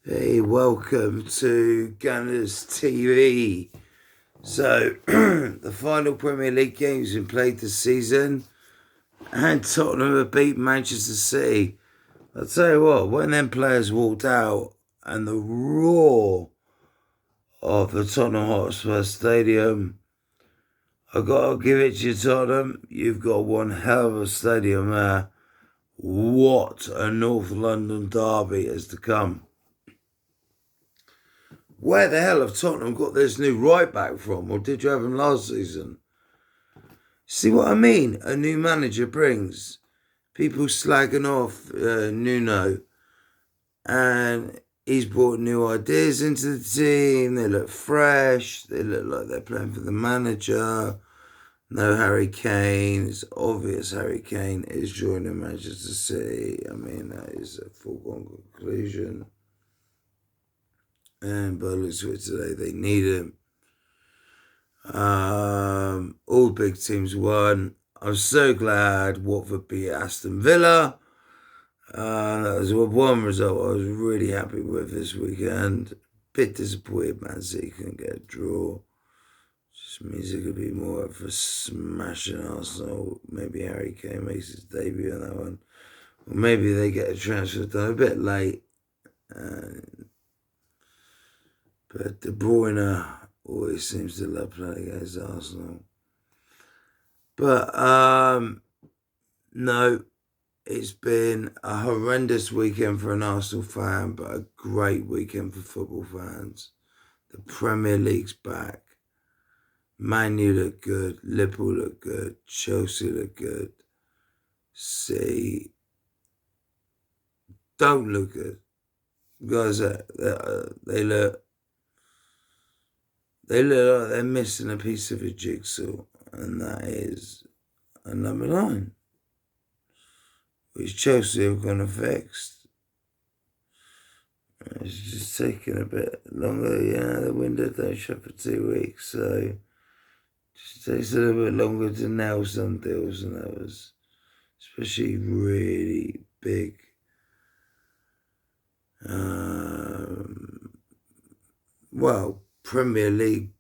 Hey, welcome to Gunners TV. So, the final Premier League games have been played this season, and Tottenham have beat Manchester City. I'll tell you what, when them players walked out and the roar of the Tottenham Hotspur Stadium, I gotta give it to you, Tottenham. You've got one hell of a stadium there. What a North London derby is to come. Where the hell have Tottenham got this new right back from? Or did you have him last season? See what I mean? A new manager brings people slagging off Nuno, and he's brought new ideas into the team. They look fresh. They look like they're playing for the manager. No Harry Kane. It's obvious Harry Kane is joining Manchester City. I mean, that is a foregone conclusion. And by the looks of it today, they need him. All big teams won. I'm so glad Watford beat Aston Villa. That was one result I was really happy with this weekend. Bit disappointed Man City couldn't get a draw. Just means it could be more of a smashing Arsenal. Maybe Harry Kane makes his debut on that one. Or maybe they get a transfer done a bit late. But De Bruyne always seems to love playing against Arsenal. But, no, it's been a horrendous weekend for an Arsenal fan, but a great weekend for football fans. The Premier League's back. Man U look good. Liverpool look good. Chelsea look good. City don't look good. Guys, they look like they're missing a piece of a jigsaw, and that is a number 9, which Chelsea have gone and fixed. It's just taking a bit longer. Yeah, the window don't shut for 2 weeks, so it just takes a little bit longer to nail some deals than others, especially really big. Premier League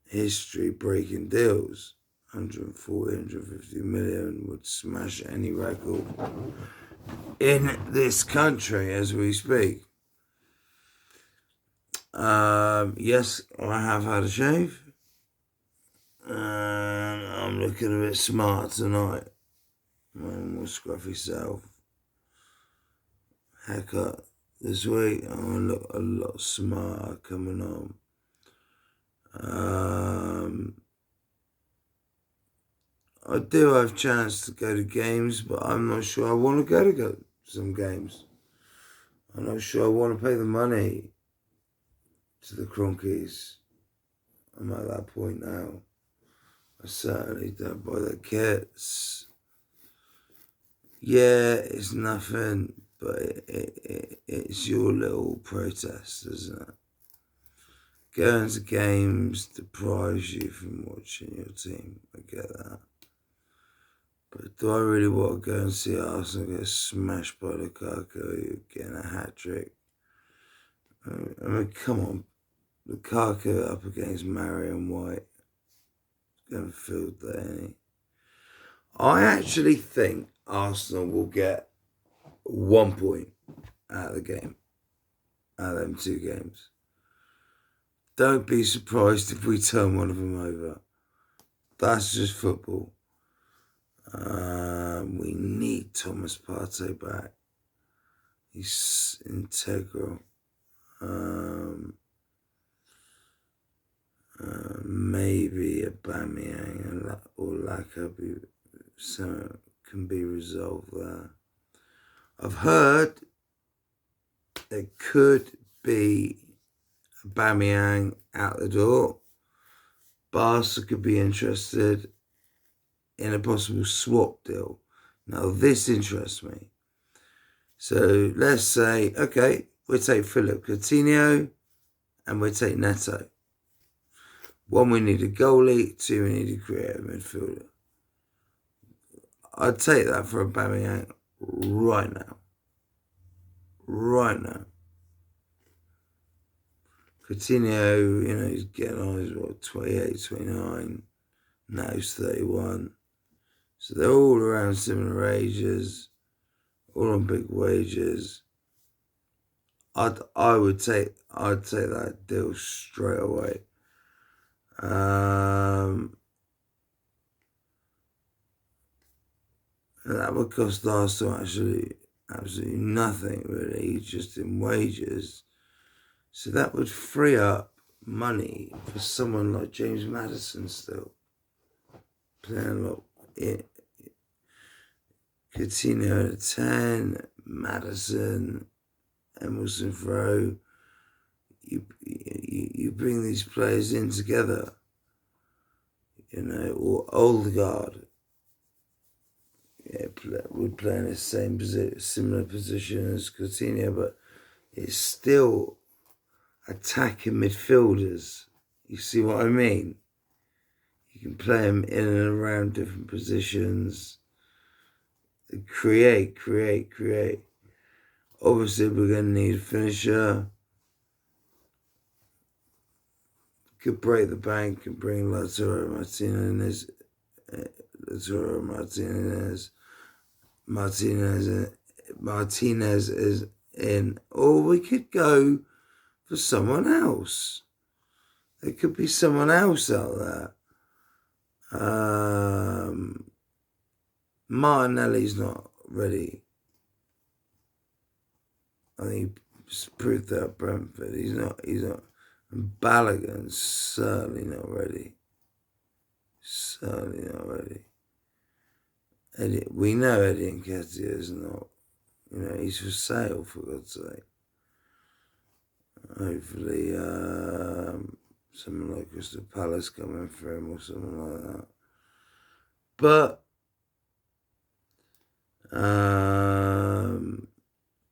history breaking deals. 140, 150 million would smash any record in this country as we speak. Yes, I have had a shave. And I'm looking a bit smart tonight. My more scruffy self. Haircut this week. I'm going to look a lot smarter coming on. I do have a chance to go to games, but I'm not sure I want to go to some games. I'm not sure I want to pay the money to the Cronkies. I'm at that point now. I certainly don't buy the kits. Yeah, it's nothing, but it's your little protest, isn't it? Going to games deprives you from watching your team. I get that. But do I really want to go and see Arsenal get smashed by Lukaku getting a hat-trick? I mean, come on. Lukaku up against Marion White. Going to field that, ain't he? I actually think Arsenal will get 1 point out of the game. Out of them 2 games. Don't be surprised if we turn one of them over. That's just football. We need Thomas Partey back. He's integral. Maybe a Aubameyang or Laka can be resolved there. I've heard there could be Aubameyang out the door. Barca could be interested in a possible swap deal. Now, this interests me. So let's say, okay, we'll take Philip Coutinho and we'll take Neto. 1, we need a goalie. 2, we need a creative midfielder. I'd take that for Aubameyang right now. Right now. Coutinho, he's getting on, he's what, 28, 29. Now he's 31. So they're all around similar ages, all on big wages. I'd take that deal straight away. And that would cost Arsenal absolutely nothing really, just in wages. So that would free up money for someone like James Maddison still playing a lot. Coutinho at 10, Maddison, Emerson Rowe. You bring these players in together, or Odegaard. Yeah, would play in the same similar position as Coutinho, but it's still attacking midfielders. You see what I mean? You can play them in and around different positions. Create. Obviously, we're going to need a finisher. Could break the bank and bring Lautaro Martinez is in. Or we could go for someone else. There could be someone else out there. Martinelli's not ready. I think he's proved that at Brentford. He's not. And Balogun's certainly not ready. We know Eddie Nketiah is not. He's for sale, for God's sake. Hopefully, someone like Crystal Palace coming for him or something like that. But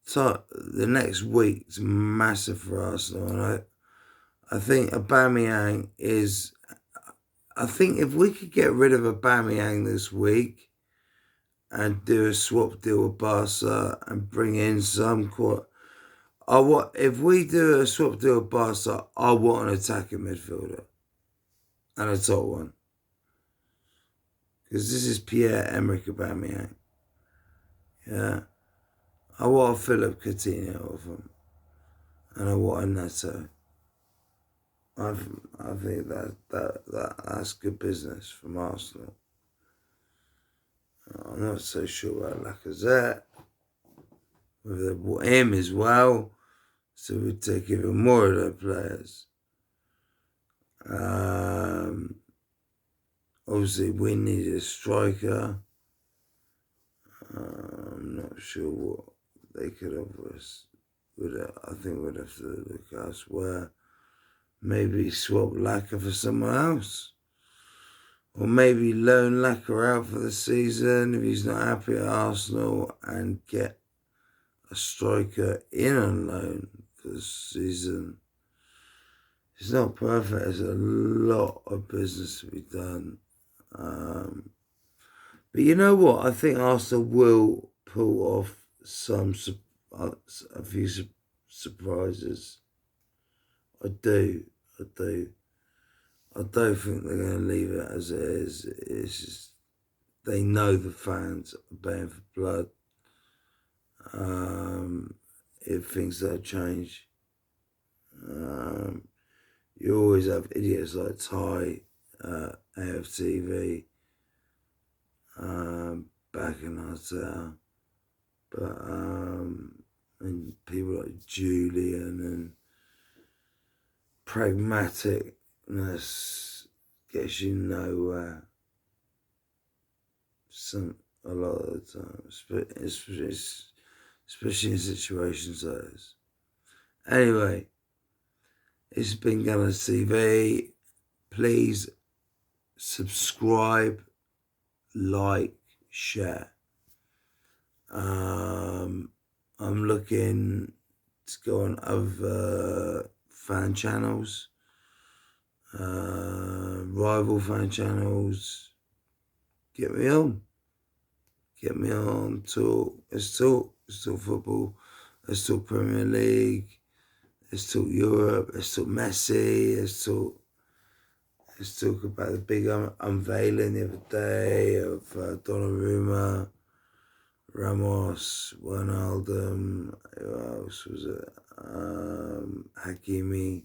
so the next week's massive for Arsenal, and I think Aubameyang is. I think if we could get rid of Aubameyang this week and do a swap deal with Barca and bring in some if we do a swap deal with Barca, I want an attacking midfielder and a top one. Because this is Pierre-Emerick Aubameyang. Yeah. I want a Philip Coutinho of him. And I want a Neto. I think that's good business from Arsenal. I'm not so sure about Lacazette. With him as well. So we take even more of their players. Obviously, we needed a striker. I'm not sure what they could offer us. I think we'd have to look elsewhere. Maybe swap Laka for someone else. Or maybe loan Laka out for the season if he's not happy at Arsenal and get a striker in on loan for the season. It's not perfect. There's a lot of business to be done. But you know what? I think Arsenal will pull off a few surprises. I do. I don't think they're going to leave it as it is. It's just they know the fans are baying for blood. If things don't change, you always have idiots like Ty, AFTV, back in Hotel, but and people like Julian and pragmaticness gets you nowhere. A lot of the time, especially in situations like this. Anyway, it's been Gunners TV. Please subscribe, like, share. I'm looking to go on other fan channels, rival fan channels. Get me on. Let's talk football. Let's talk Premier League. Let's talk Europe. Let's talk Messi. Let's talk about the big unveiling the other day of Donnarumma, Ramos, Wijnaldum. Who else was it? Hakimi,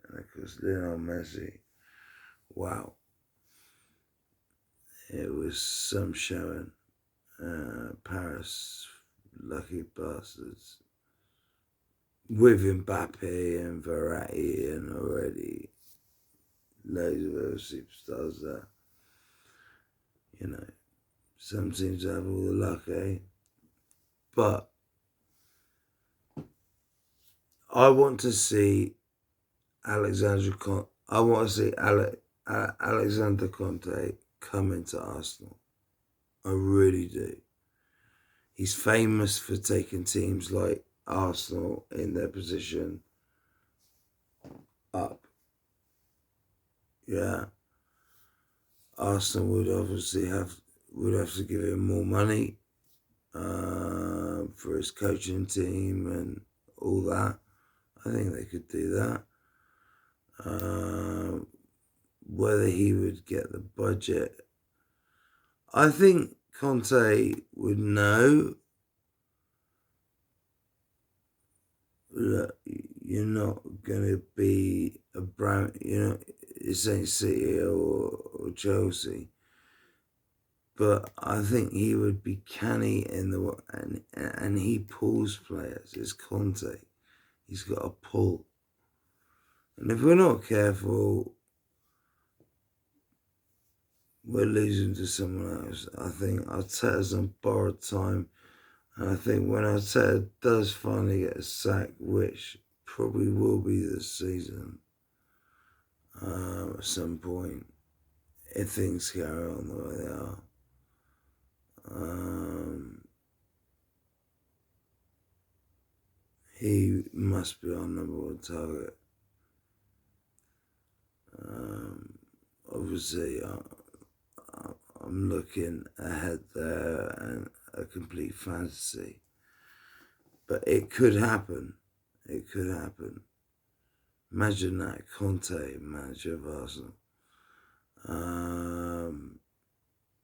and of course Lionel Messi. Wow, it was some showing. Paris, lucky bastards. With Mbappe and Verratti and already loads of other superstars there. You know, some teams have all the luck, eh? But I want to see Alexander Conte come into Arsenal. I really do. He's famous for taking teams like Arsenal in their position up. Yeah. Arsenal would obviously have to give him more money for his coaching team and all that. I think they could do that. Whether he would get the budget, I think Conte would know that you're not going to be a brand, it's ain't City or Chelsea. But I think he would be canny in and he pulls players. It's Conte. He's got a pull. And if we're not careful, we're losing to someone else. I think Arteta's on borrowed time. And I think when Arteta does finally get a sack, which probably will be this season, at some point, if things carry on the way they are, he must be our number one target. Obviously, I'm looking ahead there and a complete fantasy. But it could happen. It could happen. Imagine that, Conte, manager of Arsenal.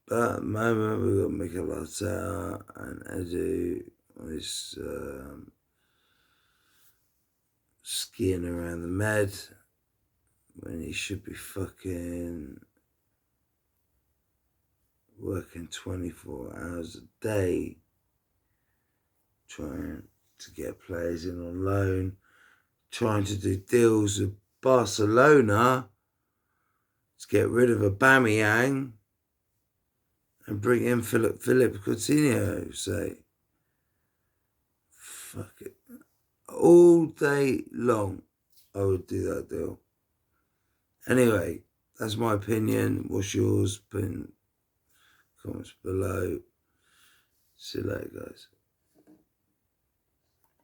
But at the moment, we've got Mikel Arteta and Edu on his skiing around the Med when he should be fucking working 24 hours a day trying to get players in on loan, trying to do deals with Barcelona to get rid of Aubameyang and bring in Philip Coutinho. Say, fuck it. All day long, I would do that deal. Anyway, that's my opinion. What's yours? Put in comments below. See you later, guys.